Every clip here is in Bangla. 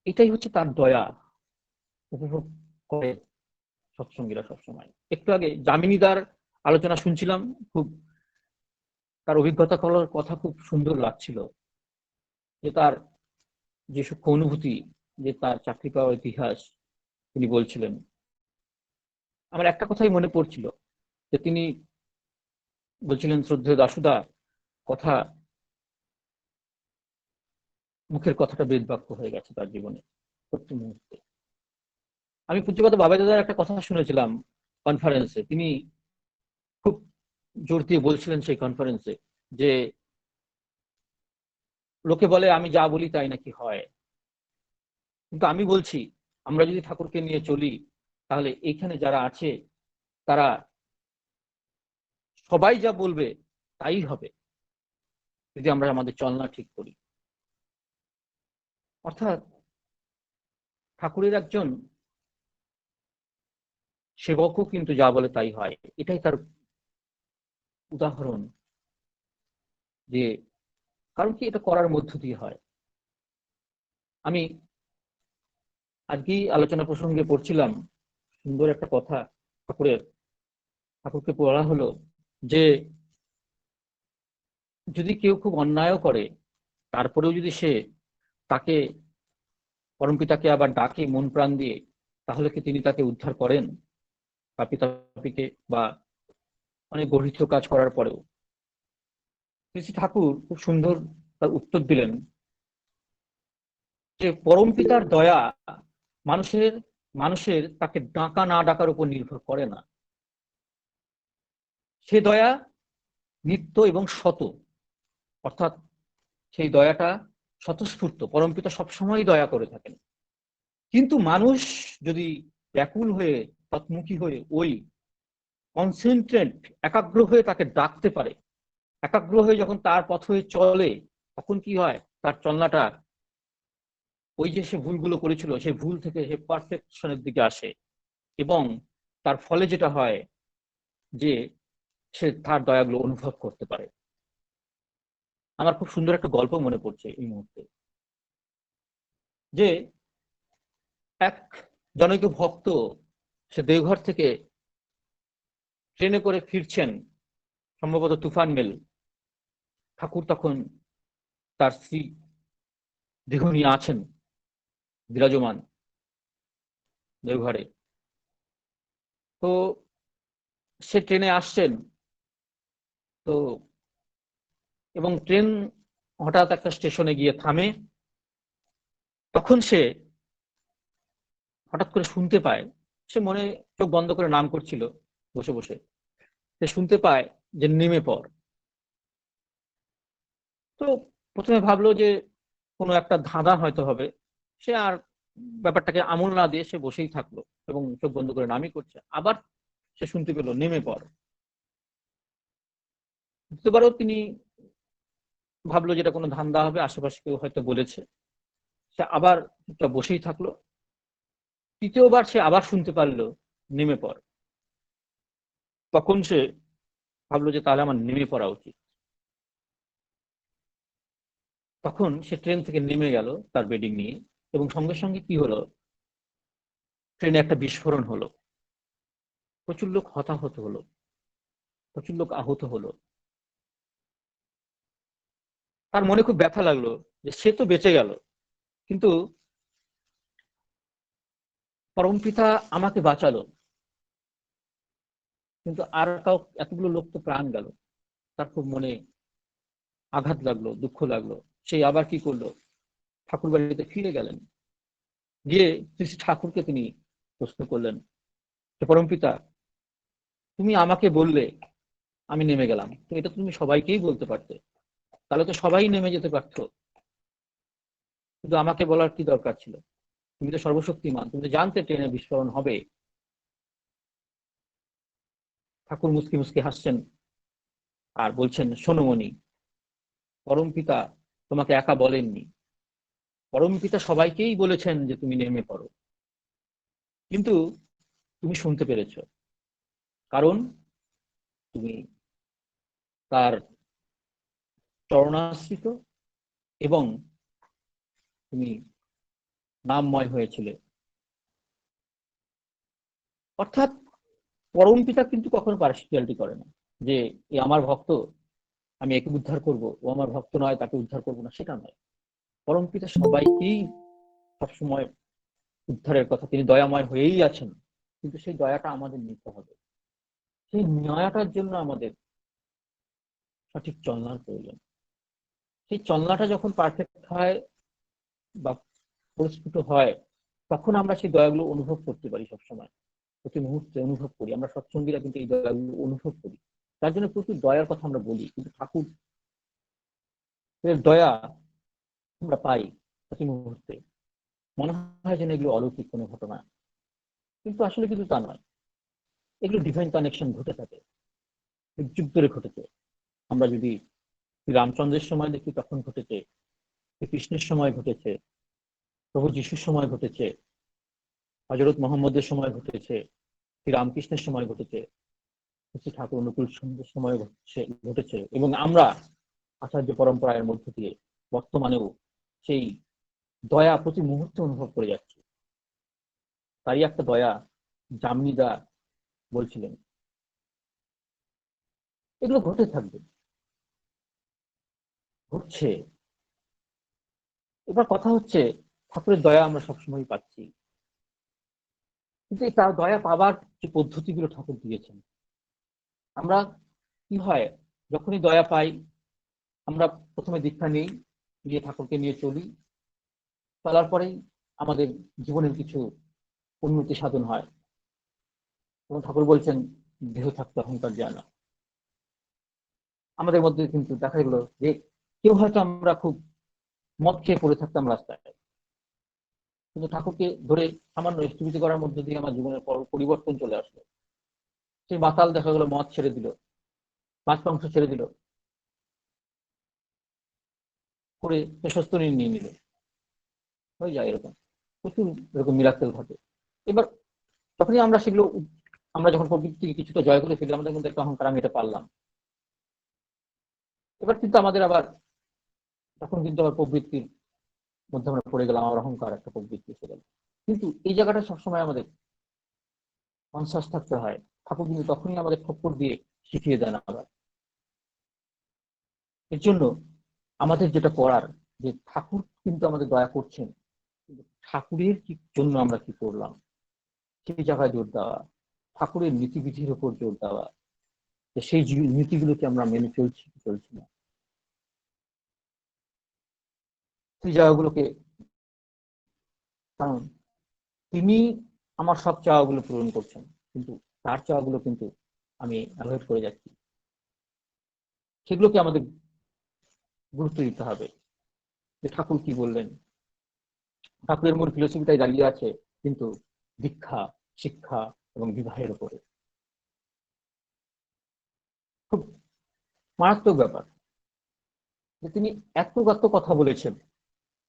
এটাই হচ্ছে তার দয়া, উপভোগ করে সৎসঙ্গীরা সবসময়। একটু আগে যামিনীদার আলোচনা শুনছিলাম, খুব তার অভিজ্ঞতা করার কথা খুব সুন্দর লাগছিল, যে তার যে সূক্ষ্ম অনুভূতি, যে তার চাকরি পাওয়ার ইতিহাস তিনি বলছিলেন। আমার একটা কথাই মনে পড়ছিল, যে তিনি বলছিলেন, শ্রদ্ধেয় দাশুদা, কথা মুখের কথাটা বেদ বাক্য হয়ে গেছে তার জীবনে প্রতি মুহূর্তে। আমি পূজ্যপাদ বাবাজাদার একটা কথা শুনেছিলাম কনফারেন্সে, তিনি খুব জোর দিয়ে বলছিলেন সেই কনফারেন্সে, যে লোকে বলে আমি যা বলি তাই নাকি হয়, কিন্তু আমি বলছি আমরা যদি ঠাকুরকে নিয়ে চলি, তাহলে এইখানে যারা আছে তারা সবাই যা বলবে তাই হবে, যদি আমরা আমাদের চলনা ঠিক করি। অর্থাৎ ঠাকুরের একজন সেবকও কিন্তু যা বলে তাই হয়, এটাই তার উদাহরণ। যে কারণ কি, এটা করার মধ্য দিয়ে হয়। আমি আজকেই আলোচনা প্রসঙ্গে পড়ছিলাম সুন্দর একটা কথা ঠাকুরকে পড়া হলো, যে যদি কেউ খুব অন্যায়ও করে, তারপরেও যদি সে তাকে, পরমপিতাকে আবার ডাকে মন প্রাণ দিয়ে, তাহলে কি তিনি তাকে উদ্ধার করেন? পাপিতাপিকে বা অনেক গর্হিত কাজ করার পরেও। শ্রী ঠাকুর খুব সুন্দর তার উত্তর দিলেন, যে পরমপিতার দয়া মানুষের মানুষের তাকে ডাকা না ডাকার উপর নির্ভর করে না। সে দয়া নিত্য এবং শত, অর্থাৎ সেই দয়াটা স্বতঃস্ফূর্ত, পরমপিতা সবসময় দয়া করে থাকেন। কিন্তু মানুষ যদি ব্যাকুল হয়ে, তৎমুখী হয়ে, ওই কনসেন্ট্রেট, একাগ্র হয়ে তাকে ডাকতে পারে, একাগ্র হয়ে যখন তার পথ হয়ে চলে, তখন কি হয়, তার চলনাটা ওই যে সে ভুলগুলো করেছিল সেই ভুল থেকে সে পারফেকশনের দিকে আসে, এবং তার ফলে যেটা হয়, যে সে তার দয়াগুলো অনুভব করতে পারে। আমার খুব সুন্দর একটা গল্প মনে পড়ছে এই মুহূর্তে, যে এক জনৈক ভক্ত, সে দেওঘর থেকে ট্রেনে করে ফিরছেন, সম্ভবত তুফান মেল। ঠাকুর তখন তার স্ত্রী দেহ নিয়ে আছেন বিরাজমান দেওঘরে। তো সে ট্রেনে আসছেন, তো এবং ট্রেন হঠাৎ একটা স্টেশনে গিয়ে থামে। তখন সে হঠাৎ করে শুনতে পায়, সে মনে চোখ বন্ধ করে নাম করছিল বসে বসে, সে শুনতে পায় যে নেমে পড়। তো প্রথমে ভাবলো যে কোনো একটা ধাঁধা হয়তো হবে, সে আর ব্যাপারটাকে আমল না দিয়ে সে বসেই থাকলো এবং চোখ বন্ধ করে নামই করছে। আবার সে শুনতে পেল নেমে পড়। দ্বিতীয়বারও তিনি ভাবলো যেটা কোনো ধান্দা হবে, আশেপাশে কেউ হয়তো বলেছে, সে আবার চুপচাপ বসেই থাকলো। তৃতীয়বার সে আবার শুনতে পারলো নেমে পড়। তখন সে ভাবলো যে তাহলে আমার নেমে পড়া উচিত। তখন সে ট্রেন থেকে নেমে গেল তার বেডিং নিয়ে, এবং সঙ্গে সঙ্গে কি হলো, ট্রেনে একটা বিস্ফোরণ হলো, প্রচুর লোক হতাহত হলো, প্রচুর লোক আহত হলো। তার মনে খুব ব্যথা লাগলো যে সে তো বেঁচে গেল, কিন্তু পরমপিতা আমাকে বাঁচালো, কিন্তু আর এতগুলো লোক তো প্রাণ গেল। তার খুব মনে আঘাত লাগলো, দুঃখ লাগলো। সেই আবার কি করলো, ঠাকুর বাড়িতে ফিরে গেলেন। গিয়ে শ্রী ঠাকুরকে তিনি প্রশ্ন করলেন, পরমপিতা, তুমি আমাকে বললে, আমি নেমে গেলাম, তো এটা তুমি সবাইকেই বলতে পারতে, তাহলে তো সবাই নেমে যেতে পারতো, কিন্তু আমাকে বলার কি দরকার ছিল? তুমি তো সর্বশক্তিমান, তুমি তো জানতে ট্রেনে বিস্ফোরণ হবে। ঠাকুর মুসকি মুসকি হাসছেন আর বলছেন, শোনো মনি, পরমপিতা তোমাকে একা বলেননি, পরমপিতা সবাইকেই বলেছেন যে তুমি নেমে পড়ো, কিন্তু তুমি শুনতে পেরেছো, কারণ তুমি তার চরণাশ্রিত, এবং তুমি নামময় হয়েছিলে। অর্থাৎ পরম পিতা কিন্তু কখনো পার্সিয়ালিটি করে না, যে এ আমার ভক্ত, আমি একে উদ্ধার করব, ও আমার ভক্ত নয়, তাকে উদ্ধার করবো না, সেটা নয়। পরম পিতা সবাইকেই সবসময় উদ্ধারের কথা, তিনি দয়াময় হয়েই আছেন, কিন্তু সেই দয়াটা আমাদের নিতে হবে। সেই দয়াটার জন্য আমাদের সঠিক চলনার প্রয়োজন। সেই চলনাটা যখন পারফেক্ট হয় বা পরিস্ফুট হয়, তখন আমরা সেই দয়াগুলো অনুভব করতে পারি। সবসময় প্রতি মুহূর্তে অনুভব করি, আমরা সৎসঙ্গীরা কিন্তু এই দয়াগুলো অনুভব করি। তার জন্য প্রচুর দয়ার কথা আমরা বলি, কিন্তু ঠাকুরের দয়া আমরা পাই প্রতি মুহূর্তে। মনে হয় যেন এগুলো অলৌকিক কোনো ঘটনা, কিন্তু আসলে কিন্তু তা নয়। এগুলো ডিভাইন কানেকশন ঘটে থাকে, যুগ যুগ ধরে ঘটেছে। আমরা যদি রামচন্দ্রের সময় দেখি তখন ঘটেছে, কৃষ্ণের সময় ঘটেছে, প্রভু যিশুর সময় ঘটেছে, হজরত মোহাম্মদের সময় ঘটেছে, শ্রী রামকৃষ্ণের সময় ঘটেছে, শ্রী ঠাকুর অনুকূল চন্দ্রের সময় ঘটেছে, এবং আমরা আচার্য পরম্পরার মধ্য দিয়ে বর্তমানেও সেই দয়া প্রতি মুহূর্তে অনুভব করে যাচ্ছি। তারই একটা দয়া জামনিদা বলছিলেন, এগুলো ঘটে থাকবে, ঘটছে। এবার কথা হচ্ছে, ঠাকুরের দয়া আমরা সবসময় পাচ্ছি, কিন্তু এই তার দয়া পাবার যে পদ্ধতিগুলো ঠাকুর দিয়েছেন, আমরা কি হয়, যখনই দয়া পাই আমরা প্রথমে দীক্ষা নিই, নিয়ে ঠাকুরকে নিয়ে চলি, চলার পরেই আমাদের জীবনের কিছু উন্নতি সাধন হয়। এবং ঠাকুর বলছেন, দেহ থাকতে অহংকার যায় না। আমাদের মধ্যে কিন্তু দেখা গেল যে কেউ হয়তো আমরা খুব মদ খেয়ে পড়ে থাকতাম রাস্তায়, কিন্তু ঠাকুরকে ধরে সামান্য স্থিতি করার মধ্যে দিয়ে আমার জীবনের পরিবর্তন চলে আসলো। সেই মাতাল দেখা গেলো মদ ছেড়ে দিল, মাছ মাংস ছেড়ে দিল, করে প্রশস্ত নিয়ে নিল, হয়ে যায় এরকম। প্রচুর এরকম মিরাক্কেল ঘটে। এবার তখনই আমরা সেগুলো, আমরা যখন প্রবৃত্তি কিছুটা জয় করে ফেলি, আমাদের মধ্যে একটা অহংকার, আমি এটা পারলাম। এবার কিন্তু আমাদের আবার তখন কিন্তু আবার প্রবৃত্তির মধ্যে আমরা পড়ে গেলাম, আমার অহংকার একটা প্রবৃত্তি এসে গেল। কিন্তু এই জায়গাটা সবসময় আমাদের কনসাস থাকতে হয়। ঠাকুর কিন্তু তখনই আমাদের ঠক্কর দিয়ে শিখিয়ে দেন আবার। এর জন্য আমাদের যেটা করার, যে ঠাকুর কিন্তু আমাদের দয়া করছেন, কিন্তু ঠাকুরের কি জন্য আমরা কি করলাম সেই জায়গায় জোর দেওয়া, ঠাকুরের নীতিবিধির উপর জোর দেওয়া, যে সেই নীতিগুলোকে আমরা মেনে চলছি কি চলছি না, সেই জায়গাগুলোকে। কারণ তিনি আমার সব চাওয়াগুলো পূরণ করছেন, কিন্তু তার চাওয়াগুলো কিন্তু আমি অ্যাভয়েড করে যাচ্ছি। সেগুলোকে আমাদের গুরুত্ব দিতে হবে, যে ঠাকুর কি বললেন। ঠাকুরের মূল ফিলোসফিটাই দাঁড়িয়ে আছে কিন্তু দীক্ষা, শিক্ষা এবং বিবাহের উপরে। খুব মারাত্মক ব্যাপার যে তিনি এত কথা বলেছেন,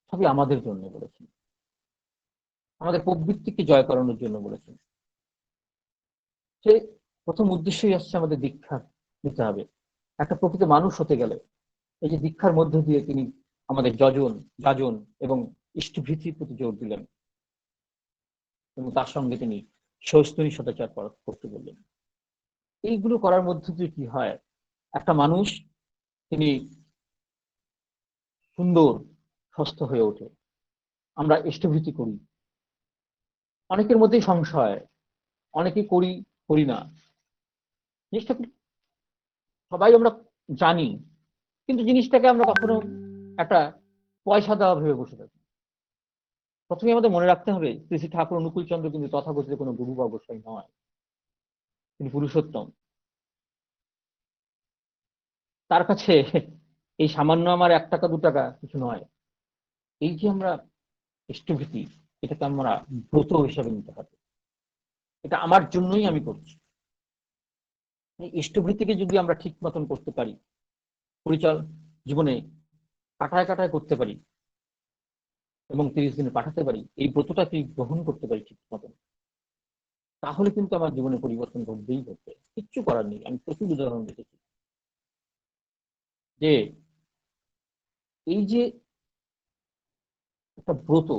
সবই আমাদের জন্য বলেছেন, আমাদের প্রবৃত্তিকে জয় করানোর জন্য বলেছেন। সে প্রথম উদ্দেশ্যই আসছে আমাদের দীক্ষা নিতে হবে একটা প্রকৃত মানুষ হতে গেলে। এই যে দীক্ষার মধ্য দিয়ে তিনি আমাদের যজন, যাজন এবং ইষ্টভীতির প্রতি জোর দিলেন, এবং তার সঙ্গে তিনি সৌস্তনী সদাচার করতে বললেন। এইগুলো করার মধ্য দিয়ে কি হয়, একটা মানুষ তিনি সুন্দর সুস্থ হয়ে ওঠে। আমরা ইষ্টভীতি করি, অনেকের মধ্যেই সংশয়, অনেকে করি, করি না। জিনিসটা সবাই আমরা জানি, কিন্তু জিনিসটাকে আমরা কখনো একটা পয়সা দেওয়া ভেবে বসে থাকি। প্রথমে আমাদের মনে রাখতে হবে, শ্রী শ্রী ঠাকুর অনুকূল চন্দ্র কিন্তু তথাকথিত কোনো গুরু বা গোসাই নয়, তিনি পুরুষোত্তম। তার কাছে এই সামান্য আমার 1 টাকা 2 টাকা কিছু নয়। এই যে আমরা ইষ্টভীতি, এটাকে আমরা ব্রত হিসাবে নিতে হবে, এটা আমার জন্যই আমি করছি। এই ইষ্টভীতিকে যদি আমরা ঠিক মতন করতে পারি, পরিচয় জীবনে কাটায় কাটায় করতে পারি, এবং 30 দিনে পাঠাতে পারি, এই ব্রতটাকে গ্রহণ করতে পারি ঠিক মতন, তাহলে কিন্তু আমার জীবনে পরিবর্তন ঘটবেই ঘটবে, কিচ্ছু করার নেই। আমি প্রচুর উদাহরণ দেখেছি যে এই যে একটা ব্রত,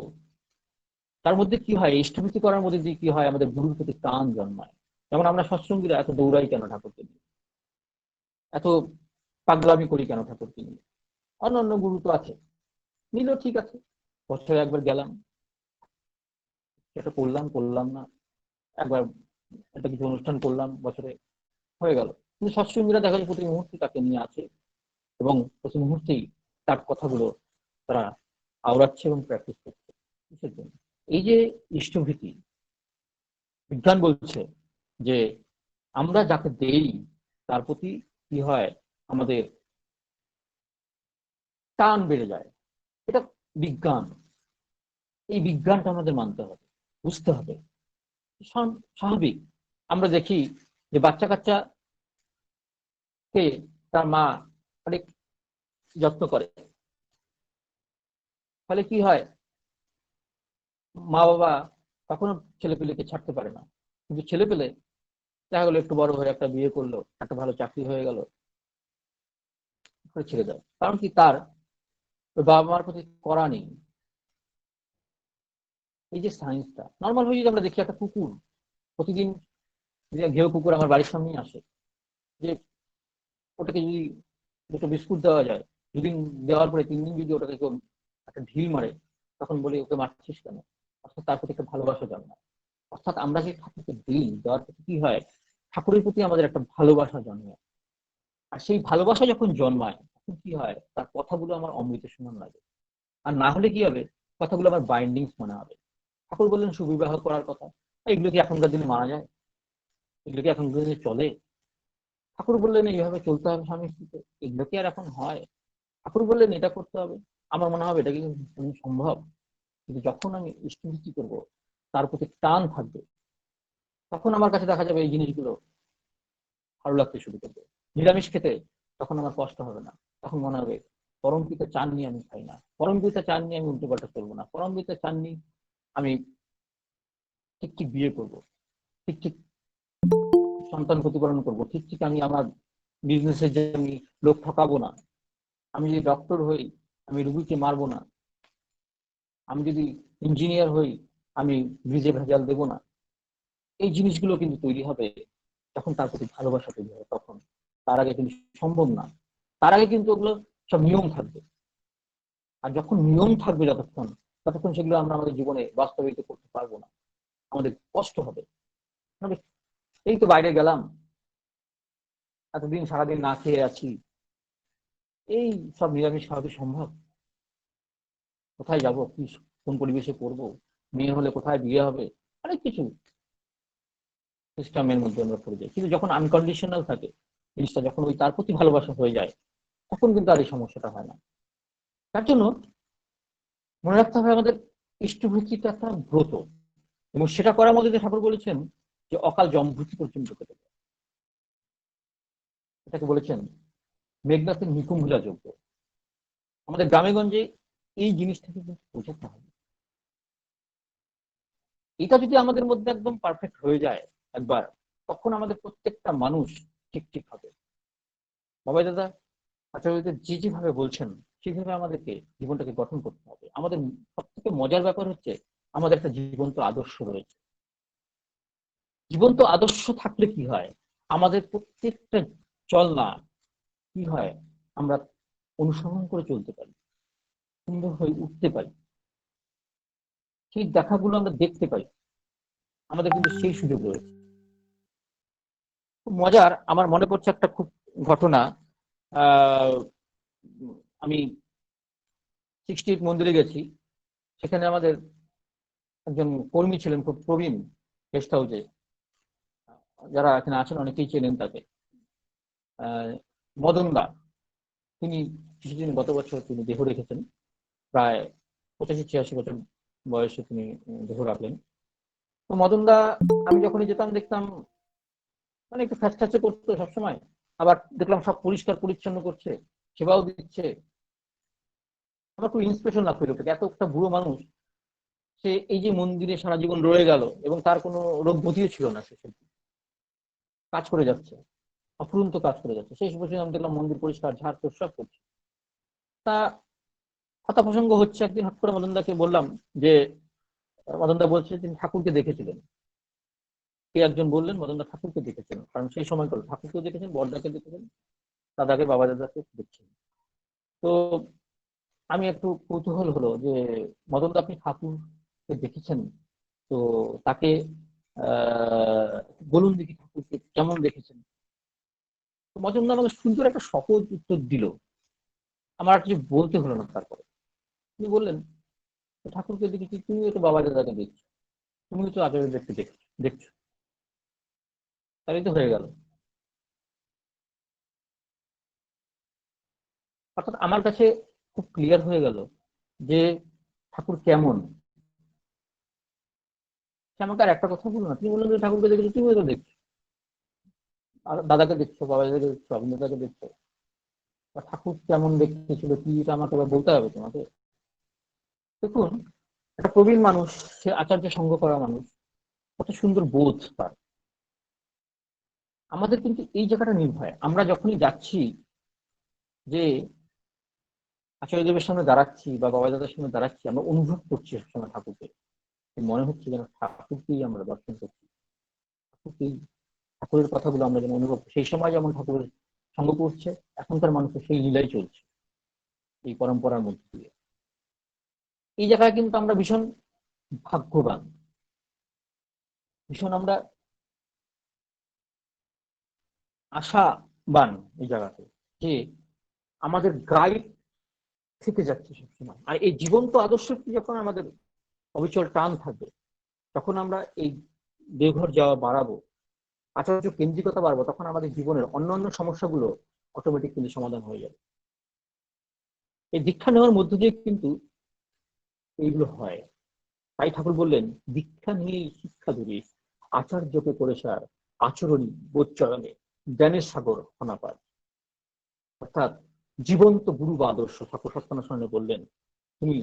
তার মধ্যে কি হয়, ইষ্টভীতি করার মধ্যে দিয়ে কি হয়, আমাদের গুরুর প্রতি টান জন্মায়। যেমন আমরা সৎসঙ্গীরা এত দৌড়াই কেন ঠাকুরকে নিয়ে, এত পাগলামি করি কেন ঠাকুরকে নিয়ে? অন্য অন্য গুরু তো আছে, নিল ঠিক আছে, বছরে একবার গেলাম, সেটা করলাম করলাম না, একবার একটা কিছু অনুষ্ঠান করলাম বছরে, হয়ে গেল। কিন্তু সৎসঙ্গীরা দেখা যায় প্রতি মুহূর্তে তাকে নিয়ে আছে এবং প্রতি মুহূর্তেই তার কথাগুলো তারা আওড়াচ্ছে এবং প্র্যাকটিস করছে। কিসের জন্য? এই যে ইষ্টভীতি, বিজ্ঞান বলছে যে আমরা যাকে দেই তার প্রতি কি হয়, আমাদের টান বেড়ে যায়। এটা বিজ্ঞান। এই বিজ্ঞানটা আমাদের মানতে হবে, বুঝতে হবে। স্বাভাবিক আমরা দেখি যে বাচ্চা কাচ্চাকে তার মা অনেক যত্ন করে, ফলে কি হয়, মা বাবা কখনো ছেলে পেলেকে ছাড়তে পারে না। কিন্তু ছেলে পেলে দেখা গেলো একটু বড় হয়ে একটা বিয়ে করলো, একটা ভালো চাকরি হয়ে গেল, ছেড়ে দেয়। কারণ কি, তার বাবা মার প্রতি করা নেই। এই যে সায়েন্সটা নর্মাল হয়ে, যদি আমরা দেখি একটা কুকুর প্রতিদিন, ঘেউ কুকুর আমার বাড়ির সামনেই আসে, যে ওটাকে যদি দুটো বিস্কুট দেওয়া যায়, দুদিন দেওয়ার পরে 3 দিন যদি ওটাকে কেউ একটা ঢিল মারে, তখন বলি ওকে মারছিস কেন? অর্থাৎ তার প্রতি একটা ভালোবাসা জন্মায়। অর্থাৎ আমরা যে ঠাকুরকে দিই দেওয়ার প্রতি কি হয়, ঠাকুরের প্রতি আমাদের একটা ভালোবাসা জন্মায়। আর সেই ভালোবাসা যখন জন্মায় তখন কি হয়, তার কথাগুলো আমার অমৃত সমান লাগে। আর না হলে কি হবে, কথাগুলো আমার বাইন্ডিংস মনে হবে। ঠাকুর বললেন সুবিবাহ করার কথা, এগুলো কি এখনকার দিনে মানা যায়? এগুলো কি এখনকার দিনে চলে? ঠাকুর বললেন এইভাবে চলতে হবে স্বামী স্ত্রীতে, এগুলো কি আর এখন হয়? ঠাকুর বললেন এটা করতে হবে, আমার মনে হবে এটা কি সম্ভব? কিন্তু যখন আমি ইষ্টভীতি করবো, তার প্রতি টান থাকবে, তখন আমার কাছে দেখা যাবে এই জিনিসগুলো ভালো লাগতে শুরু করবে। নিরামিষ খেতে তখন আমার কষ্ট হবে না, তখন মনে হবে পরম পিতা চান নিয়ে আমি খাই না, পরম পিতা চান নিয়ে আমি উল্টো পাল্টা চলবো না, পরম পিতা চান নিয়ে আমি ঠিক ঠিক বিয়ে করবো, ঠিক ঠিক সন্তান প্রতিপালন করবো, ঠিক ঠিক আমি আমার বিজনেসে যে আমি লোক ঠকাবো না, আমি যদি ডক্টর হই আমি রুগীকে মারবো না, আমি যদি ইঞ্জিনিয়ার হই আমি ব্রিজে ভেজাল দেবো না। এই জিনিসগুলো কিন্তু তৈরি হবে যখন তার প্রতি ভালোবাসা তৈরি হবে তখন। তার আগে কিন্তু সম্ভব না। তার আগে কিন্তু ওগুলো সব নিয়ম থাকবে। আর যখন নিয়ম থাকবে যতক্ষণ, ততক্ষণ সেগুলো আমরা আমাদের জীবনে বাস্তবায়িত করতে পারবো না, আমাদের কষ্ট হবে। এই তো বাইরে গেলাম, এতদিন সারাদিন না খেয়ে আছি, এই সব নিরামিষ খাওয়া কি সম্ভব? কোথায় যাব, কি কোন পরিবেশে পড়বো, মেয়ে হলে কোথায় বিয়ে হবে, অনেক কিছু সিস্টেমের মধ্যে আমরা পড়ে যাই। কিন্তু যখন আনকন্ডিশনাল থাকে জিনিসটা, যখন ওই তার প্রতি ভালোবাসা হয়ে যায়, তখন কিন্তু আর এই সমস্যাটা হয় না। তার জন্য মনে রাখতে হবে আমাদের ইষ্টভূতিটা একটা ব্রত, এবং সেটা করার মধ্যে যে ঠাকুর বলেছেন যে অকাল জমভূতি পর্যন্ত পেতে যায়। এটাকে বলেছেন মেঘনাথের নিকুম্ভলা যজ্ঞ। আমাদের গ্রামে গঞ্জে এই জিনিসটাকে কিন্তু বোঝাতে হবে। এটা যদি আমাদের মধ্যে একদম পারফেক্ট হয়ে যায় একবার, তখন আমাদের প্রত্যেকটা মানুষ ঠিক ঠিক হবে। বাবা দাদা আচার্যদের যে যেভাবে বলছেন সেভাবে আমাদেরকে জীবনটাকে গঠন করতে হবে। আমাদের সব থেকে মজার ব্যাপার হচ্ছে আমাদের একটা জীবন্ত আদর্শ রয়েছে। জীবন্ত আদর্শ থাকলে কি হয়, আমাদের প্রত্যেকটা চলনা কি হয়, আমরা অনুসরণ করে চলতে পারি, সুন্দর হয়ে উঠতে পারি, সেই দেখাগুলো আমরা দেখতে পাই। আমাদের কিন্তু সেই সুযোগ রয়েছে। খুব মজার, আমার মনে পড়ছে একটা খুব ঘটনা। আহ আমি 68 মন্দিরে গেছি, সেখানে আমাদের একজন কর্মী ছিলেন, খুব প্রবীণ, গেস্ট হাউসে, যারা এখানে আছেন অনেকেই চেনেন তাকে, মদন দা। তিনি কিছুদিন গত বছর তিনি দেহ রেখেছেন, প্রায় 85-86 বছর বয়সে তিনি দেহ রাখলেন। তো মদন দা, আমি যখনই যেতাম দেখতাম মানে একটু ফ্যাচফ্যাচে করতো সবসময়, আবার দেখলাম সব পরিষ্কার পরিচ্ছন্ন করছে, সেবাও দিচ্ছে। আমার খুব ইন্সপিরেশন লাগতো লোকটাকে, এত একটা বুড়ো মানুষ, সে এই যে মন্দিরে সারা জীবন রয়ে গেল এবং তার কোনো রোগ গতিও ছিল না, সে কাজ করে যাচ্ছে, অফুরন্ত কাজ করে যাচ্ছে। শেষ বছর আমি দেখলাম মন্দির পরিষ্কার ঝাড় সব করছে। তা কথা প্রসঙ্গ হচ্ছে, একদিন হট করে মদনদাকে বললাম যে মদনদা বলছে তিনি ঠাকুরকে দেখেছিলেন। কে একজন বললেন মদনদা ঠাকুরকে দেখেছেন, কারণ সেই সময় ঠাকুরকে দেখেছেন, বড়দাকে দেখেছেন, দাদাকে বাবা দাদাকে দেখছেন। তো আমি একটু কৌতূহল হলো যে মদনদা আপনি ঠাকুরকে দেখেছেন, তো তাকে বলুন দেখি ঠাকুরকে কেমন দেখেছেন। তো মদনদা আমাকে সুন্দর একটা সহজ উত্তর দিল, আমার আর কিছু বলতে হলো না। তারপরে তিনি বললেন, ঠাকুরকে দেখেছি, তুমিও তো বাবা দাদাকে দেখছো, তুমিও তো আচার্য দেখতে দেখছো, তাহলে তো হয়ে গেল। অর্থাৎ আমার কাছে খুব ক্লিয়ার হয়ে গেল যে ঠাকুর কেমন। সে আমাকে আর একটা কথা বললো না, তিনি বললেন যে ঠাকুরকে দেখেছো, তুমিও তো দেখছো, আর দাদাকে দেখছো, বাবা দাদাকে দেখছো, আপনি দাদাকে দেখছো, ঠাকুর কেমন দেখতে ছিল কি, এটা আমাকে এবার বলতে হবে তোমাকে। দেখুন, একটা প্রবীণ মানুষ, সে আচার্য সঙ্গ করা মানুষ, কত সুন্দর বোধ তার। আমাদের কিন্তু এই জায়গাটা নির্ভয়, আমরা যখনই যাচ্ছি যে আচার্যদেবের সামনে দাঁড়াচ্ছি বা বাবা দাদার সামনে দাঁড়াচ্ছি, আমরা অনুভব করছি সবসময় ঠাকুরকে, মনে হচ্ছে যেন ঠাকুরকেই আমরা দর্শন করছি, ঠাকুরকেই, ঠাকুরের কথাগুলো আমরা যেন অনুভব, সেই সময় যেমন ঠাকুরের সঙ্গ করছে, এখনকার মানুষের সেই লীলাই চলছে এই পরম্পরার মধ্যে দিয়ে। এই জায়গায় কিন্তু আমরা ভীষণ ভাগ্যবান, ভীষণ আমরা আশাবান এই জায়গাতে, যে আমাদের গাইড থেকে যাচ্ছে সবসময়। আর এই জীবন্ত আদর্শটি যখন আমাদের অবিচল টান থাকবে, তখন আমরা এই দেওঘর যাওয়া বাড়াবো, আচার্য কেন্দ্রিকতা বাড়বো, তখন আমাদের জীবনের অন্যান্য সমস্যাগুলো অটোমেটিক্যালি সমাধান হয়ে যাবে। এই দীক্ষা নেওয়ার মধ্য দিয়ে কিন্তু এইগুলো হয়। তাই ঠাকুর বললেন, দীক্ষা নিয়েই শিক্ষা ধরি, আচার্যকে করে সার, আচরণী বোধচরণে জ্ঞানের সাগর অনাপার। অর্থাৎ জীবন্ত গুরু বা আদর্শ, ঠাকুর সত্যানুসরণে বললেন, তুমি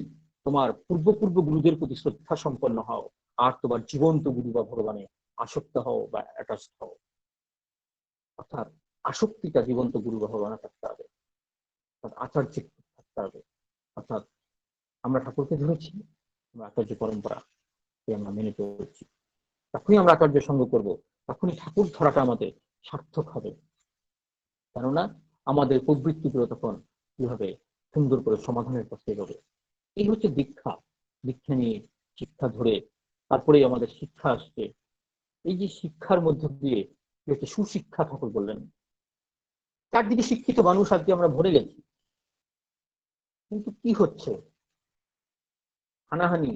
তোমার পূর্ব গুরুদের প্রতি শ্রদ্ধা সম্পন্ন হও, আর তোমার জীবন্ত গুরু বা ভগবানে আসক্ত হও বা অ্যাটাচ হও। অর্থাৎ আসক্তিটা জীবন্ত গুরু বা ভগবানে থাকতে হবে, অর্থাৎ আচার্য থাকতে হবে। অর্থাৎ আমরা ঠাকুরকে ধরেছি, আমরা আচার্য পরম্পরা আমরা মেনে চলছি, তখনই আমরা আচার্য সঙ্গ করবো, তখনই ঠাকুর ধরাটা আমাদের সার্থক হবে। কেননা আমাদের প্রবৃত্তিগুলো তখন কিভাবে সুন্দর করে সমাধানের পথে এগোবে। এই হচ্ছে দীক্ষা। দীক্ষা নিয়ে শিক্ষা ধরে তারপরেই আমাদের শিক্ষা আসছে। এই যে শিক্ষার মধ্য দিয়ে হচ্ছে সুশিক্ষা, ঠাকুর বললেন, চারদিকে শিক্ষিত মানুষ আজকে আমরা ভরে গেছি, কিন্তু কি হচ্ছে, হানাহানি,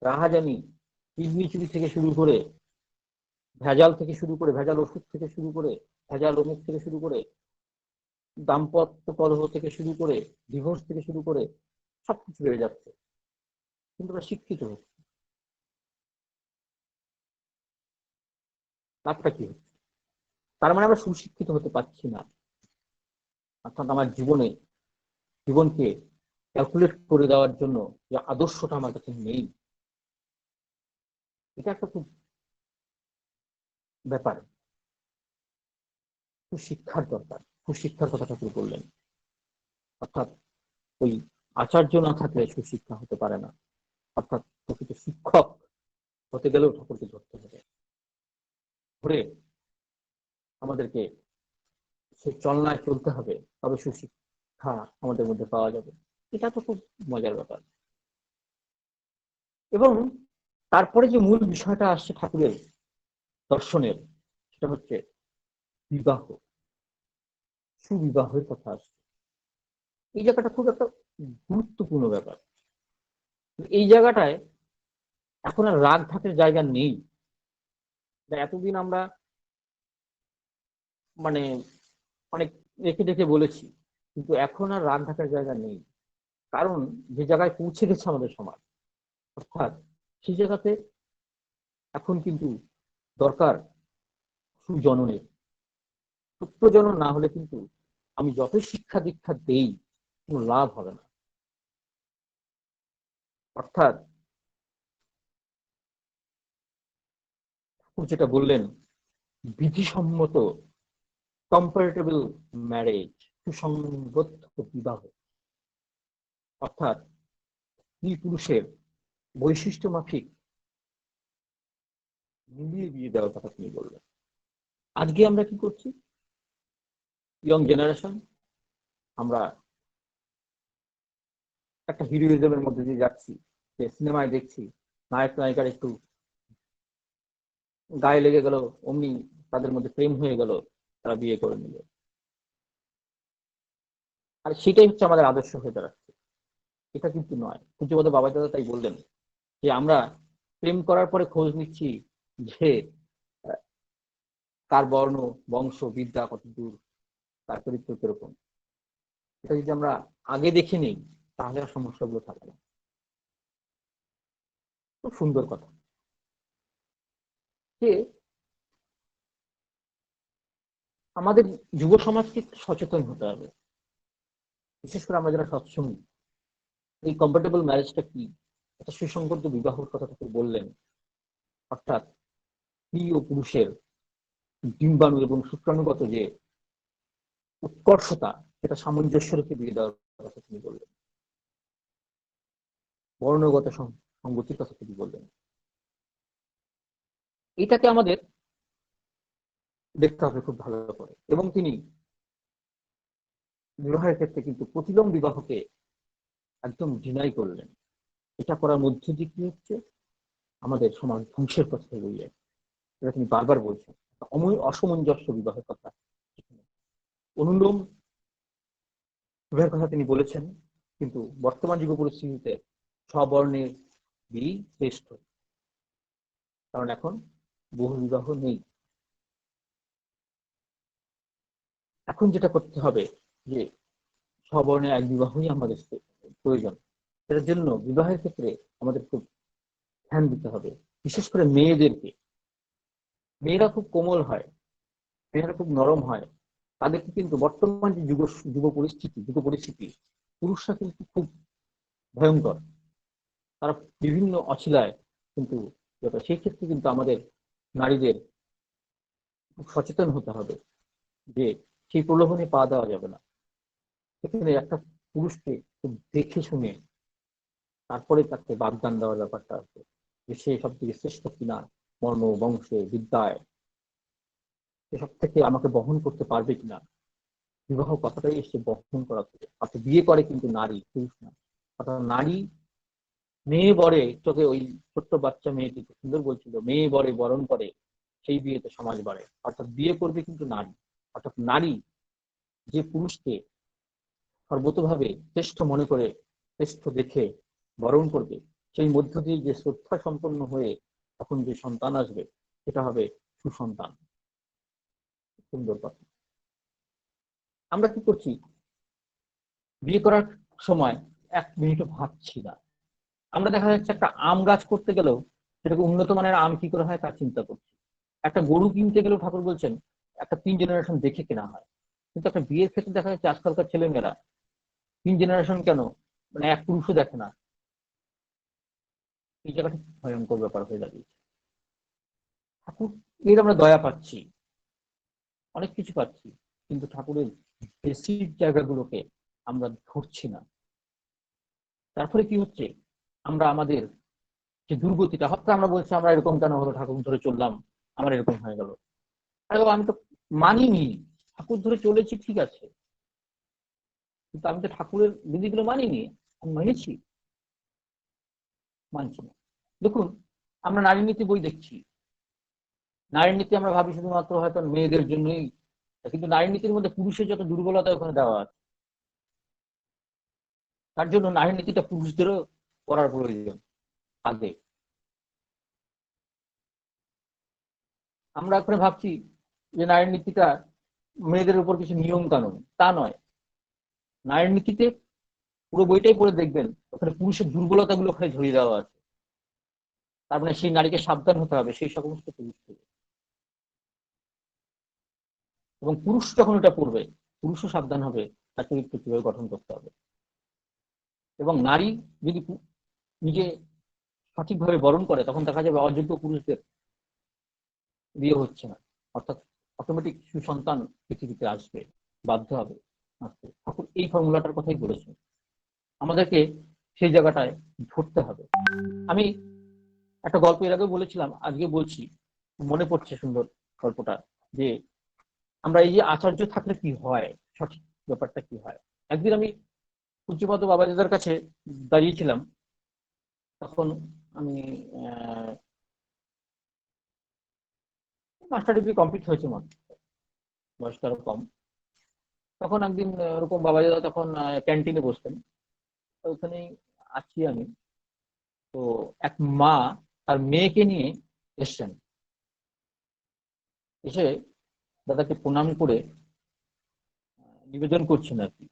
রাহাজানি, কিডনি চুরি থেকে শুরু করে, ভেজাল থেকে শুরু করে, ভেজাল ওষুধ থেকে শুরু করে, ভেজাল অমুক থেকে শুরু করে, দাম্পত্য কলহ থেকে শুরু করে, ডিভোর্স থেকে শুরু করে, সবকিছু বেড়ে যাচ্ছে, কিন্তু আমরা শিক্ষিত হচ্ছি। লাভটা কি হচ্ছে? তার মানে আমরা সুশিক্ষিত হতে পারছি না। অর্থাৎ আমার জীবনকে ক্যালকুলেট করে দেওয়ার জন্য যে আদর্শটা আমার কাছে নেই, এটা একটা খুব ব্যাপার। সুশিক্ষার দরকার, সুশিক্ষার কথাটা কি বললেন। অর্থাৎ ওই আচার্য না থাকলে সুশিক্ষা হতে পারে না। অর্থাৎ প্রকৃত শিক্ষক হতে গেলেও ঠাকুরকে ধরতে হবে, ধরে আমাদেরকে সেই চলনায় চলতে হবে, তবে সুশিক্ষা আমাদের মধ্যে পাওয়া যাবে। এটা তো খুব মজার ব্যাপার। এবং তারপরে যে মূল বিষয়টা আসছে ঠাকুরের দর্শনের, সেটা হচ্ছে বিবাহ, সুবিবাহের কথা আসছে। এই জায়গাটা খুব একটা গুরুত্বপূর্ণ ব্যাপার। এই জায়গাটায় এখন আর রাগ ঢাকের জায়গা নেই। এতদিন আমরা মানে অনেক রেখে রেখে বলেছি, কিন্তু এখন আর রাগ ঢাকার জায়গা নেই। কারণ যে জায়গায় পৌঁছে গেছে আমাদের সমাজ, অর্থাৎ সেই জায়গাতে এখন কিন্তু দরকার সুজননের। সত্যজনন না হলে কিন্তু আমি যত শিক্ষা দীক্ষা দেই, কোনো লাভ হবে না। অর্থাৎ যেটা বললেন, বিধিসম্মত কম্পারেটেবল ম্যারেজ, সুসংবদ্ধ বিবাহ, অর্থাৎ স্ত্রী পুরুষের বৈশিষ্ট্য মাফিক মিলিয়ে বিয়ে দেওয়ার কথা তিনি বললেন। আজকে আমরা কি করছি, ইয়ং জেনারেশন, আমরা একটা হিরোইজমের মধ্যে দিয়ে যাচ্ছি, যে সিনেমায় দেখছি নায়ক নায়িকার একটু গায়ে লেগে গেল, অমনি তাদের মধ্যে প্রেম হয়ে গেল, তারা বিয়ে করে নিল। আর সেটাই হচ্ছে আমাদের আদর্শ হয়ে দাঁড়াচ্ছে। এটা কিন্তু নয়। পূজ্যপদ বাবা দাদা তাই বললেন যে আমরা প্রেম করার পরে খোঁজ নিচ্ছি যে কার বর্ণ, বংশ, বিদ্যা কত দূর, তার চরিত্র কিরকম। এটা যদি আমরা আগে দেখে নিই তাহলে আর সমস্যাগুলো থাকে না। খুব সুন্দর কথা যে আমাদের যুব সমাজকে সচেতন হতে হবে। বিশেষ করে আমরা যারা সৎসঙ্গী, এই কমফোর্টেবল ম্যারেজটা কি, একটা সুসংগত বিবাহর কথা থেকে বললেন, অর্থাৎ স্ত্রী ও পুরুষের ডিম্বাণু এবং শুক্রাণুগত যে উৎকর্ষতা, সেটা সামঞ্জস্য রেখে বিয়ে দেওয়ার কথা তিনি বললেন। বর্ণগত সঙ্গতির কথা তিনি বললেন। এটাকে আমাদের দেখতে হবে খুব ভালো করে। এবং তিনি বিবাহের ক্ষেত্রে কিন্তু প্রতিলোম বিবাহকে একদম ডিনাই করলেন। এটা করার মধ্য দিয়ে কি হচ্ছে, আমাদের সমাজ ধ্বংসের পথে এগিয়ে যায়। এটা তিনি বারবার বলছেন। অসামঞ্জস্য বিবাহের কথা, অনুলোম বিবাহের কথা তিনি বলেছেন, কিন্তু বর্তমান যুগ পরিস্থিতিতে স্ববর্ণের বিয়ে শ্রেষ্ঠ, কারণ এখন বহু বিবাহ নেই। এখন যেটা করতে হবে যে স্ববর্ণের এক বিবাহই আমাদের প্রয়োজন। এটার জন্য বিবাহের ক্ষেত্রে আমাদের খুব ধ্যান দিতে হবে, বিশেষ করে মেয়েদেরকে। মেয়েরা খুব কোমল হয়, মেয়েরা খুব নরম হয়, তাদেরকে কিন্তু বর্তমান যে যুগ পরিস্থিতি, পুরুষরা কিন্তু খুব ভয়ঙ্কর, তারা বিভিন্ন অছিলায় কিন্তু সেই ক্ষেত্রে কিন্তু আমাদের নারীদের খুব সচেতন হতে হবে যে সেই প্রলোভনে পা দেওয়া যাবে না। সেখানে একটা পুরুষকে খুব দেখে শুনে তারপরে তাকে বাগদান দেওয়ার ব্যাপারটা আছে, যে সে সব থেকে শ্রেষ্ঠ কিনা, মর্ম, বংশে, বিদ্যায়, এসব থেকে আমাকে বহন করতে পারবে কিনা। বিবাহ কথাটাই এসে বহন করা থেকে, অর্থাৎ বিয়ে করে কিন্তু নারী, পুরুষ না। অর্থাৎ নারী, মেয়ে বরে, তোকে ওই ছোট্ট বাচ্চা মেয়েটি সুন্দর বলছিল, মেয়ে বরে বরণ করে সেই বিয়েতে সমাজ বাড়ে। অর্থাৎ বিয়ে করবে কিন্তু নারী। অর্থাৎ নারী যে পুরুষকে সর্বতভাবে শ্রেষ্ঠ মনে করে, শ্রেষ্ঠ দেখে বরণ করবে, সেই মধ্য দিয়ে যে শ্রদ্ধা সম্পন্ন হয়ে তখন যে সন্তান আসবে, সেটা হবে সুসন্তান। সুন্দর কথা। আমরা কি করছি, বিয়ে করার সময় এক মিনিটও ভাবছি না। আমরা দেখা যাচ্ছে একটা আম গাছ করতে গেলেও সেটাকে উন্নত মানের আম কি করে হয় তার চিন্তা করছি। একটা গরু কিনতে গেলেও ঠাকুর বলছেন একটা 3 জেনারেশন দেখে কেনা হয়। কিন্তু একটা বিয়ের ক্ষেত্রে দেখা যাচ্ছে আজকালকার ছেলেমেয়েরা 3 জেনারেশন কেন, মানে এক পুরুষও দেখে না। এই জায়গাটা ভয়ঙ্কর ব্যাপার হয়ে দাঁড়িয়েছে। ঠাকুর এর আমরা দয়া পাচ্ছি, অনেক কিছু পাচ্ছি, কিন্তু ঠাকুরের বেসিক জায়গাগুলোকে আমরা ধরছি না। তারপরে কি হচ্ছে, আমরা আমাদের যে দুর্গতিটা, হঠাৎ আমরা বলছি আমরা এরকম কেন হলো, ঠাকুর ধরে চললাম, আমার এরকম হয়ে গেল। আরে বাবা, আমি তো মানিনি, ঠাকুর ধরে চলেছি ঠিক আছে, কিন্তু আমি তো ঠাকুরের বিধিগুলো মানিনি। আমি মেনেছি, মানছি না। দেখুন, আমরা নারী নীতি বই দেখছি, নারী নীতি আমরা ভাবি শুধুমাত্র হয়তো মেয়েদের জন্যই, কিন্তু নারী নীতির মধ্যে পুরুষের যত দুর্বলতা ওখানে দেওয়া আছে, তার জন্য নারী নীতিটা পুরুষদেরও করার প্রয়োজন আগে। আমরা এখন ভাবছি যে নারী নীতিটা মেয়েদের উপর কিছু নিয়ম কানুন, তা নয়। নারী নীতিতে পুরো বইটাই পড়ে দেখবেন, ওখানে পুরুষের দুর্বলতা গুলো ওখানে ঝরিয়ে দেওয়া আছে। তার মানে সেই নারীকে সাবধান হতে হবে সেই সমস্ত পুরুষ থেকে। এবং পুরুষ যখন এটা পড়বে, পুরুষও সাবধান হবে তার চরিত্র কিভাবে গঠন করতে হবে। এবং নারী যদি নিজে সঠিকভাবে বরণ করে, তখন দেখা যাবে অযোগ্য পুরুষদের বিয়ে হচ্ছে না, অর্থাৎ অটোমেটিক সুসন্তান পৃথিবীতে আসবে, বাধ্য হবে আসতে। ঠাকুর এই ফর্মুলাটার কথাই বলেছেন, আমাদেরকে সেই জায়গাটায় ধরতে হবে। আমি একটা গল্প এর আগে বলেছিলাম, আজকে বলছি। মনে পড়ছে সুন্দর গল্পটা, যে আমরা এই যে আচার্য থাকলে কি হয়, সঠিক ব্যাপারটা কি হয়। একদিন আমি পূজ্যপাদ বাবাজিদের কাছে দাঁড়িয়েছিলাম, তখন আমি মাস্টার ডিগ্রি কমপ্লিট হয়েছে, মনে বয়সটা আরো কম। তখন একদিন ওরকম বাবাজিরা তখন ক্যান্টিনে বসতেন, তো ওখানেই আছি আমি। তো এক মা তার মেয়েকে নিয়ে এসছেন, এসে দাদাকে প্রণাম করে নিবেদন করছেন আর কি,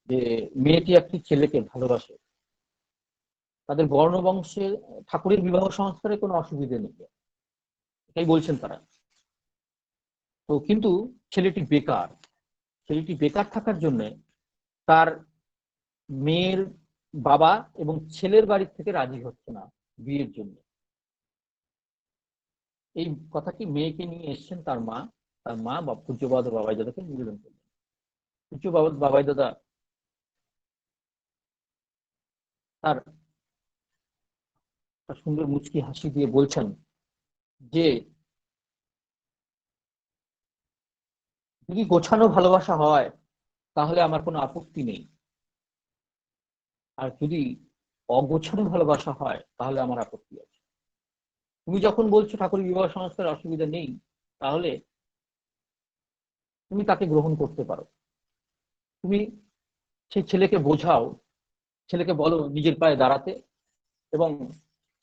যে মেয়েটি একটি ছেলেকে ভালোবাসে, তাদের বর্ণ বংশে ঠাকুরের বিবাহ সংস্কারে কোনো অসুবিধে নেই, এটাই বলছেন তারা। তো কিন্তু ছেলেটি বেকার, ছেলেটি বেকার থাকার জন্য তার মেয়ের বাবা এবং ছেলের বাড়ি থেকে রাজি হচ্ছে না বিয়ের জন্য। এই কথাটি মেয়েকে নিয়ে এসছেন তার মা বা পূজ্যপাদ বাবাই দাদাকে নিবেদন করলেন। পূজ্যপাদ বাবাই দাদা তার সুন্দর মুচকি হাসি দিয়ে বলছেন যে যদি গোছানো ভালোবাসা হয় তাহলে আমার কোনো আপত্তি নেই, আর যদি অগোছানো ভালোবাসা হয় তাহলে আমার আপত্তি আছে। তুমি যখন বলছো ঠাকুরের বিবাহ সংস্কার অসুবিধা নেই, তাহলে তুমি তাকে গ্রহণ করতে পারো। তুমি সেই ছেলেকে বোঝাও, ছেলেকে বলো নিজের পায়ে দাঁড়াতে, এবং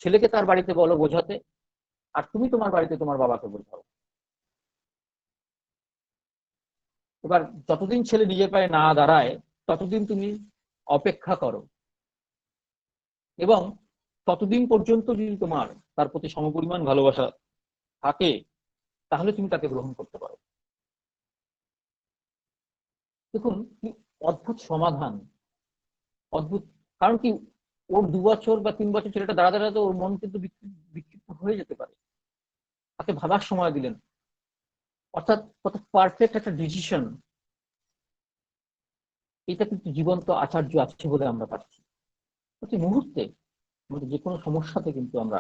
ছেলেকে তার বাড়িতে বলো বোঝাতে, আর তুমি তোমার বাড়িতে তোমার বাবাকে বোঝাও। এবার যতদিন ছেলে নিজের পায়ে না দাঁড়ায় ততদিন তুমি অপেক্ষা করো, এবং ততদিন পর্যন্ত যদি তোমার তার প্রতি সমপরিমাণ ভালোবাসা থাকে তাহলে তুমি তাকে গ্রহণ করতে পারো। দেখুন কি অদ্ভুত সমাধান, অদ্ভুত। কারণ কি, ওর 2 বছর বা 3 বছর ছেলেটা দাঁড়াতে দাঁড়াতে ওর মন কিন্তু বিক্ষিপ্ত হয়ে যেতে পারে, তাকে ভাবার সময় দিলেন। অর্থাৎ কত পারফেক্ট একটা ডিসিশন, এটা কিন্তু জীবন্ত আচার্য আছে বলে আমরা পাচ্ছি। প্রতি মুহূর্তে আমাদের যে কোনো সমস্যাতে কিন্তু আমরা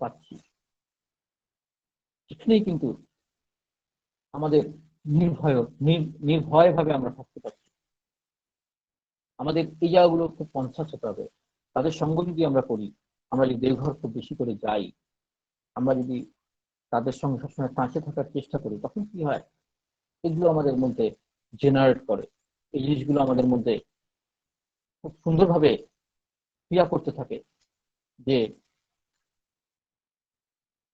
পাচ্ছি, সেখানেই কিন্তু আমাদের নির্ভয় নির্ভয় ভাবে আমরা থাকতে পারছি। আমাদের এই জায়গাগুলো খুব কনসাস হতে হবে। তাদের সঙ্গ যদি আমরা করি, আমরা যদি দেওঘর খুব বেশি করে যাই, আমরা যদি তাদের সঙ্গে সবসময় কাছে থাকার চেষ্টা করি, তখন কি হয়, এগুলো আমাদের মধ্যে জেনারেট করে, এই জিনিসগুলো আমাদের মধ্যে খুব সুন্দরভাবে ক্রিয়া করতে থাকে, যে